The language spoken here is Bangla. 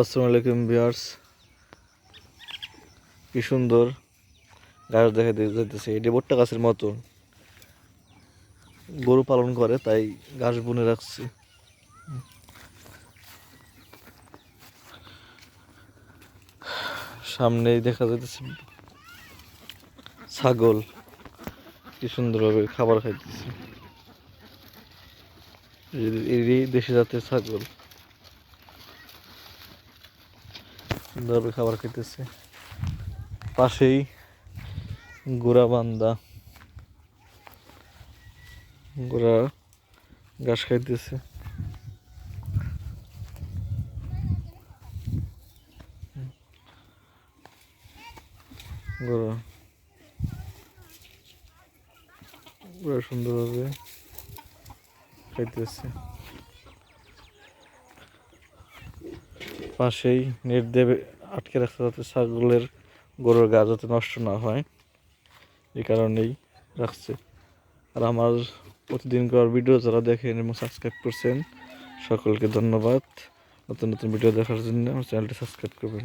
আসসালামু আলাইকুম ভিউয়ার্স, কি সুন্দর গাছ দেখা যাইতেছে। এটি ভুট্টা গাছের মতো, গরু পালন করে তাই ঘাস বুনে রাখছে। সামনেই দেখা যাইতেছে ছাগল, কি সুন্দরভাবে খাবার খাইতেছে। এরই দেশি জাতের ছাগল সুন্দরভাবে খাবার খাইতেছে। পাশেই গোরা বান্ধা, গোরা ঘাস খাইতেছে। গোরা গোরা সুন্দরভাবে খাইতেছে। পাশেই নেট দিয়ে আটকে রাখতে, যাতে ছাগলের গরুর গা যাতে নষ্ট না হয়, এই কারণেই রাখছে। আর আমার প্রতিদিনকার ভিডিও যারা দেখেন এবং সাবস্ক্রাইব করছেন, সকলকে ধন্যবাদ। নতুন নতুন ভিডিও দেখার জন্য আমার চ্যানেলটি সাবস্ক্রাইব করবেন।